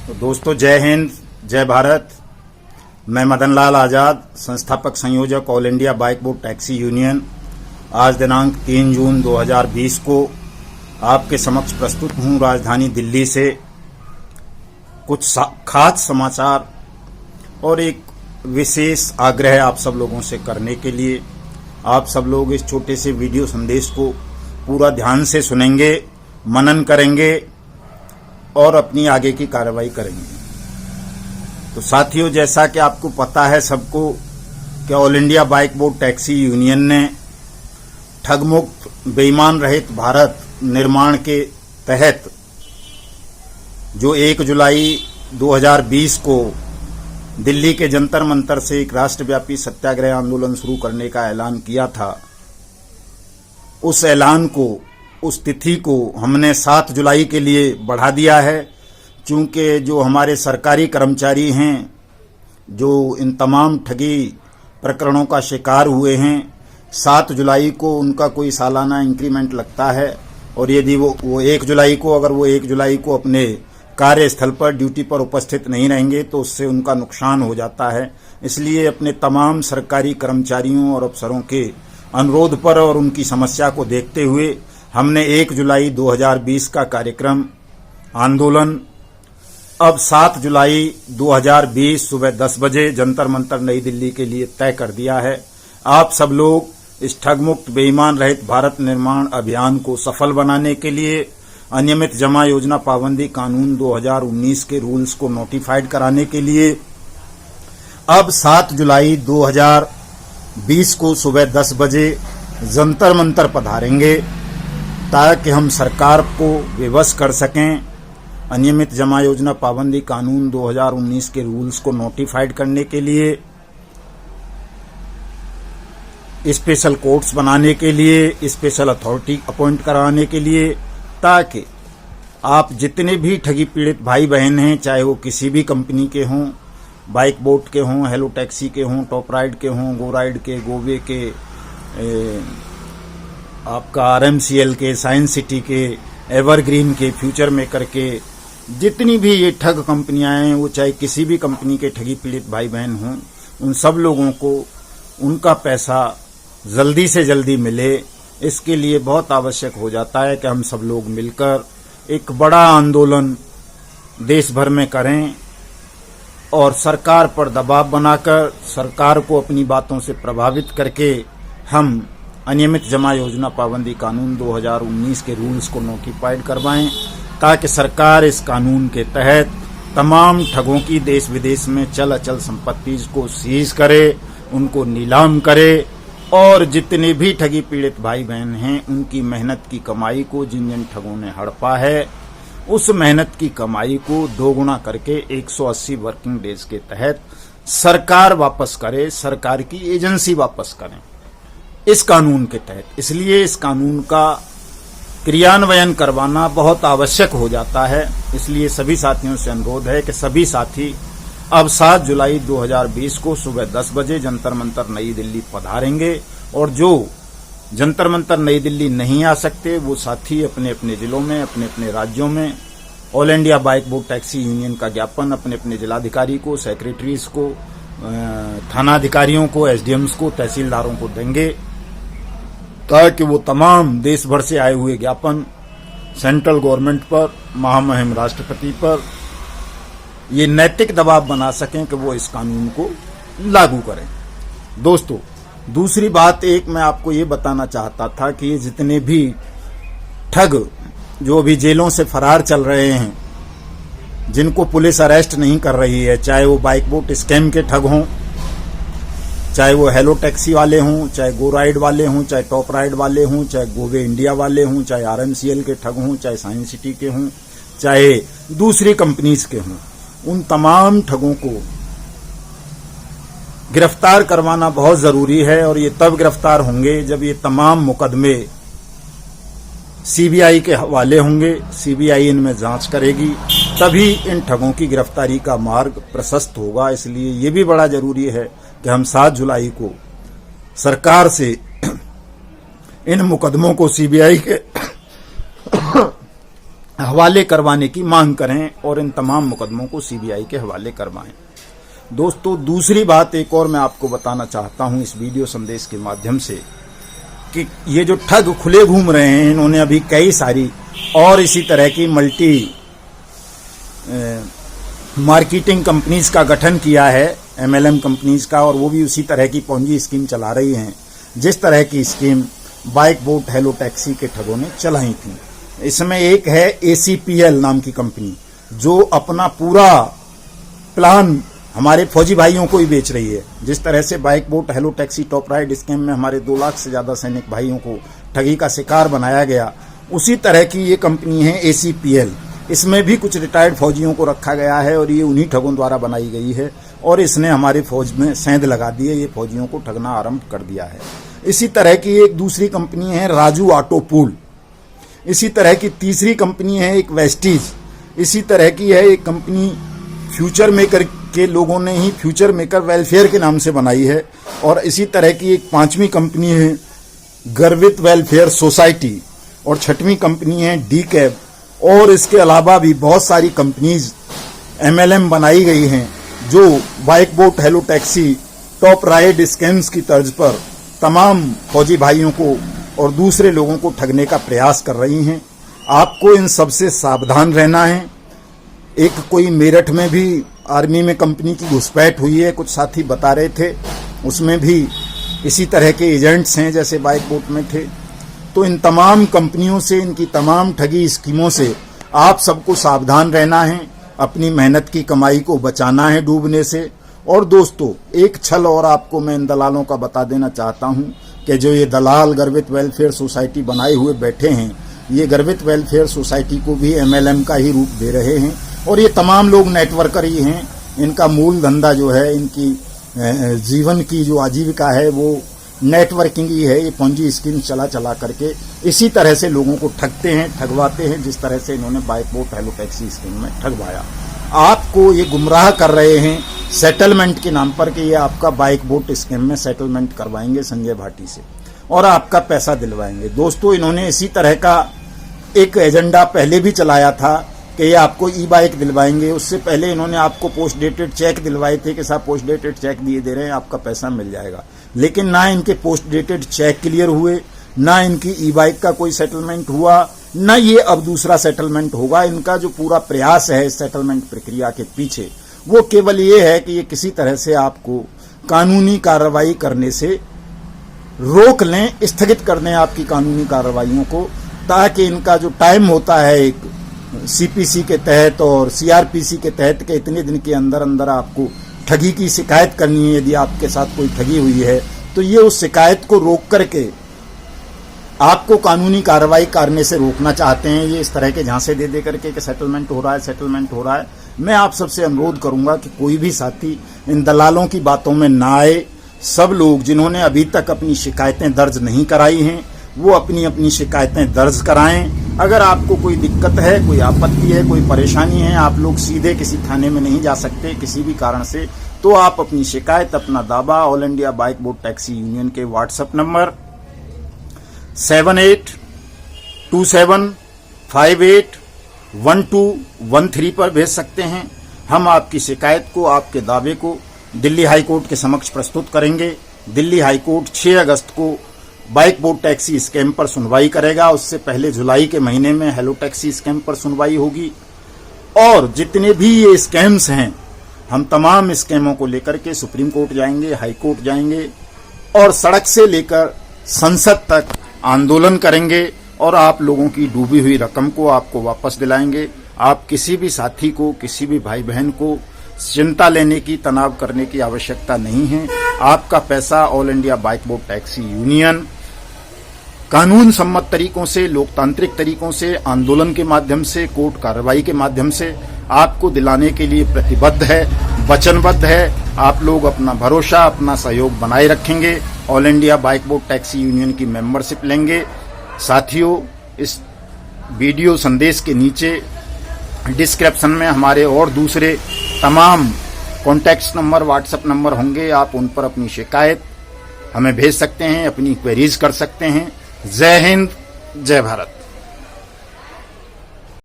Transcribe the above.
तो दोस्तों, जय हिंद, जय भारत। मैं मदन लाल आज़ाद, संस्थापक संयोजक all India bike board taxi union, आज दिनांक 3 जून 2020 को आपके समक्ष प्रस्तुत हूँ राजधानी दिल्ली से कुछ खास समाचार और एक विशेष आग्रह आप सब लोगों से करने के लिए। आप सब लोग इस छोटे से वीडियो संदेश को पूरा ध्यान से सुनेंगे, मनन करेंगे और अपनी आगे की कार्रवाई करेंगे। तो साथियों, जैसा कि आपको पता है सबको कि all India bike board taxi union ने ठगमुक्त बेईमान रहित भारत निर्माण के तहत जो 1 जुलाई 2020 को दिल्ली के जंतर मंतर से एक राष्ट्रव्यापी सत्याग्रह आंदोलन शुरू करने का ऐलान किया था, उस ऐलान को, उस तिथि को हमने 7 जुलाई के लिए बढ़ा दिया है। क्योंकि जो हमारे सरकारी कर्मचारी हैं, जो इन तमाम ठगी प्रकरणों का शिकार हुए हैं, 7 जुलाई को उनका कोई सालाना इंक्रीमेंट लगता है और यदि वो 1 जुलाई को अगर वो 1 जुलाई को अपने कार्यस्थल पर ड्यूटी पर उपस्थित नहीं रहेंगे तो उससे उनका नुकसान हो जाता है। इसलिए अपने तमाम सरकारी कर्मचारियों और अफसरों के अनुरोध पर और उनकी समस्या को देखते हुए हमने 1 जुलाई 2020 का कार्यक्रम आंदोलन अब 7 जुलाई 2020 सुबह 10 बजे जंतर मंतर नई दिल्ली के लिए तय कर दिया है। आप सब लोग इस ठगमुक्त बेईमान रहित भारत निर्माण अभियान को सफल बनाने के लिए अनियमित जमा योजना पाबंदी कानून 2019 के रूल्स को नोटिफाइड कराने के लिए अब 7 जुलाई 2020 को सुबह 10 बजे जंतर मंतर पधारेंगे ताकि हम सरकार को विवश कर सकें। अनियमित जमा योजना पाबंदी कानून 2019 के रूल्स को नोटिफाइड करने के लिए, स्पेशल कोर्ट्स बनाने के लिए, स्पेशल अथॉरिटी अपॉइंट कराने के लिए, ताकि आप जितने भी ठगी पीड़ित भाई बहन हैं, चाहे वो किसी भी कंपनी के हों, बाइक बोट के हों, हेलो टैक्सी के हों, टॉप राइड के हों, गो राइड के, गोवे के, आपका RMCL के, साइंस सिटी के, एवरग्रीन के, फ्यूचर मेकर के, जितनी भी ये ठग कंपनियां हैं, वो चाहे किसी भी कंपनी के ठगी पीड़ित भाई बहन हों, उन सब लोगों को उनका पैसा जल्दी से जल्दी मिले, इसके लिए बहुत आवश्यक हो जाता है कि हम सब लोग मिलकर एक बड़ा आंदोलन देश भर में करें और सरकार पर दबाव बनाकर सरकार को अपनी बातों से प्रभावित करके हम अनियमित जमा योजना पाबंदी कानून 2019 के रूल्स को नोटिफाइड करवाएं, ताकि सरकार इस कानून के तहत तमाम ठगों की देश विदेश में चल अचल संपत्ति को सीज करे, उनको नीलाम करे और जितने भी ठगी पीड़ित भाई बहन हैं उनकी मेहनत की कमाई को, जिन जिन ठगों ने हड़पा है, उस मेहनत की कमाई को दोगुना करके 180 वर्किंग डेज के तहत सरकार वापस करे, सरकार की एजेंसी वापस करें इस कानून के तहत। इसलिए इस कानून का क्रियान्वयन करवाना बहुत आवश्यक हो जाता है। इसलिए सभी साथियों से अनुरोध है कि सभी साथी अब 7 जुलाई 2020 को सुबह 10 बजे जंतर मंतर नई दिल्ली पधारेंगे और जो जंतर मंतर नई दिल्ली नहीं आ सकते वो साथी अपने अपने जिलों में, अपने अपने राज्यों में all India bike board taxi union का ज्ञापन अपने अपने जिलाधिकारी को, सेक्रेटरीज को, थानाधिकारियों को, SDMs को, तहसीलदारों को देंगे, ताकि वो तमाम देश भर से आए हुए ज्ञापन सेंट्रल गवर्नमेंट पर, महामहिम राष्ट्रपति पर ये नैतिक दबाव बना सकें कि वो इस कानून को लागू करें। दोस्तों, दूसरी बात एक मैं आपको ये बताना चाहता था कि ये जितने भी ठग जो अभी जेलों से फरार चल रहे हैं, जिनको पुलिस अरेस्ट नहीं कर रही है, चाहे वो बाइक बोट स्कैम के ठग हों, चाहे वो हेलो टैक्सी वाले हों, चाहे गो राइड वाले हों, चाहे टॉप राइड वाले हों, चाहे गोवे इंडिया वाले हों, चाहे RMCL के ठग हों, चाहे साइंस सिटी के हों, चाहे दूसरी कंपनीज के हों, उन तमाम ठगों को गिरफ्तार करवाना बहुत जरूरी है। और ये तब गिरफ्तार होंगे जब ये तमाम मुकदमे CBI के हवाले होंगे, CBI इनमें जांच करेगी, तभी इन ठगों की गिरफ्तारी का मार्ग प्रशस्त होगा। इसलिए ये भी बड़ा जरूरी है कि हम 7 जुलाई को सरकार से इन मुकदमों को CBI के हवाले करवाने की मांग करें और इन तमाम मुकदमों को सीबीआई के हवाले करवाएं। दोस्तों, दूसरी बात एक और मैं आपको बताना चाहता हूं इस वीडियो संदेश के माध्यम से कि ये जो ठग खुले घूम रहे हैं, इन्होंने अभी कई सारी और इसी तरह की मल्टी मार्केटिंग कंपनीज का गठन किया है, एमएलएम कंपनीज का, और वो भी उसी तरह की पोंजी स्कीम चला रही हैं जिस तरह की scheme bike boat hello taxi के ठगों ने चलाई थी। इसमें एक है ACPL नाम की कंपनी जो अपना पूरा प्लान हमारे फौजी भाइयों को ही बेच रही है। जिस तरह से bike boat hello taxi top ride scheme में हमारे 2 लाख से ज्यादा सैनिक भाइयों को ठगी का शिकार बनाया गया, उसी तरह की ये कंपनी है ACPL। इसमें भी कुछ रिटायर्ड फौजियों को रखा गया है और ये उन्हीं ठगों द्वारा बनाई गई है और इसने हमारे फौज में सेंध लगा दी है, ये फौजियों को ठगना आरंभ कर दिया है। इसी तरह की एक दूसरी कंपनी है राजू ऑटो पूल। इसी तरह की तीसरी कंपनी है एक वेस्टीज। इसी तरह की है एक कंपनी फ्यूचर मेकर के लोगों ने ही फ्यूचर मेकर वेलफेयर के नाम से बनाई है। और इसी तरह की एक 5वीं कंपनी है गर्वित वेलफेयर सोसाइटी और 6वीं कंपनी है डीकैब। और इसके अलावा भी बहुत सारी कंपनीज MLM बनाई गई हैं जो bike boat hello taxi top ride scams की तर्ज पर तमाम फौजी भाइयों को और दूसरे लोगों को ठगने का प्रयास कर रही हैं। आपको इन सबसे सावधान रहना है। एक कोई मेरठ में भी आर्मी में कंपनी की घुसपैठ हुई है, कुछ साथी बता रहे थे, उसमें भी इसी तरह के एजेंट्स हैं जैसे बाइक बोट में थे। तो इन तमाम कंपनियों से, इनकी तमाम ठगी स्कीमों से आप सबको सावधान रहना है, अपनी मेहनत की कमाई को बचाना है डूबने से। और दोस्तों, एक छल और आपको मैं इन दलालों का बता देना चाहता हूं कि जो ये दलाल गर्वित वेलफेयर सोसाइटी बनाए हुए बैठे हैं, ये गर्वित वेलफेयर सोसाइटी को भी MLM का ही रूप दे रहे हैं और ये तमाम लोग नेटवर्कर ही हैं। इनका मूल धंधा जो है, इनकी जीवन की जो आजीविका है वो नेटवर्किंग ही है। ये पोंजी स्कीम चला चला करके इसी तरह से लोगों को ठगते हैं, ठगवाते हैं, जिस तरह से इन्होंने bike boat hello taxi scheme में ठगवाया। आपको ये गुमराह कर रहे हैं सेटलमेंट के नाम पर कि ये आपका बाइक बोट स्कीम में सेटलमेंट करवाएंगे संजय भाटी से और आपका पैसा दिलवाएंगे। दोस्तों, इन्होंने इसी तरह का एक एजेंडा पहले भी चलाया था कि ये आपको ई-बाइक दिलवाएंगे। उससे पहले इन्होंने आपको पोस्ट डेटेड चेक दिलवाए थे कि साहब पोस्ट डेटेड चेक दिए दे रहे हैं, आपका पैसा मिल जाएगा। लेकिन ना इनके पोस्ट डेटेड चेक क्लियर हुए, ना इनकी ई-बाइक का कोई सेटलमेंट हुआ, ना ये अब दूसरा सेटलमेंट होगा। इनका जो पूरा प्रयास है इस सेटलमेंट प्रक्रिया के पीछे, वो केवल ये है कि ये किसी तरह से आपको कानूनी कार्रवाई करने से रोक लें, स्थगित कर दें आपकी कानूनी कार्रवाइयों को, ताकि इनका जो टाइम होता है एक CPC के तहत और CRPC के तहत के इतने दिन के अंदर अंदर आपको ठगी की शिकायत करनी है। यदि आपके साथ कोई ठगी हुई है तो ये उस शिकायत को रोक करके आपको कानूनी कार्रवाई करने से रोकना चाहते हैं। ये इस तरह के झांसे दे दे करके कि सेटलमेंट हो रहा है, सेटलमेंट हो रहा है। मैं आप सबसे अनुरोध करूंगा कि कोई भी साथी इन दलालों की बातों में ना आए। सब लोग जिन्होंने अभी तक अपनी शिकायतें दर्ज नहीं कराई हैं, वो अपनी अपनी शिकायतें दर्ज कराएं। अगर आपको कोई दिक्कत है, कोई आपत्ति है, कोई परेशानी है, आप लोग सीधे किसी थाने में नहीं जा सकते किसी भी कारण से, तो आप अपनी शिकायत, अपना दावा all India bike boat taxi union के व्हाट्सएप नंबर 7827581213 पर भेज सकते हैं। हम आपकी शिकायत को, आपके दावे को दिल्ली हाई कोर्ट के समक्ष प्रस्तुत करेंगे। दिल्ली हाई कोर्ट 6 अगस्त को बाइक बोट टैक्सी स्कैम पर सुनवाई करेगा। उससे पहले जुलाई के महीने में हेलो टैक्सी स्कैम पर सुनवाई होगी। और जितने भी ये स्कैम्स हैं, हम तमाम स्कैमों को लेकर के सुप्रीम कोर्ट जाएंगे, हाई कोर्ट जाएंगे और सड़क से लेकर संसद तक आंदोलन करेंगे और आप लोगों की डूबी हुई रकम को आपको वापस दिलाएंगे। आप किसी भी साथी को, किसी भी भाई बहन को चिंता लेने की, तनाव करने की आवश्यकता नहीं है। आपका पैसा all India bike boat taxi union कानून सम्मत तरीकों से, लोकतांत्रिक तरीकों से, आंदोलन के माध्यम से, कोर्ट कार्रवाई के माध्यम से आपको दिलाने के लिए प्रतिबद्ध है, वचनबद्ध है। आप लोग अपना भरोसा, अपना सहयोग बनाए रखेंगे, all India bike boat taxi union की मेंबरशिप लेंगे। साथियों, इस वीडियो संदेश के नीचे डिस्क्रिप्शन में हमारे और दूसरे तमाम कॉन्टैक्ट नंबर, व्हाट्सएप नंबर होंगे। आप उन पर अपनी शिकायत हमें भेज सकते हैं, अपनी क्वेरीज कर सकते हैं। जय हिंद, जय भारत।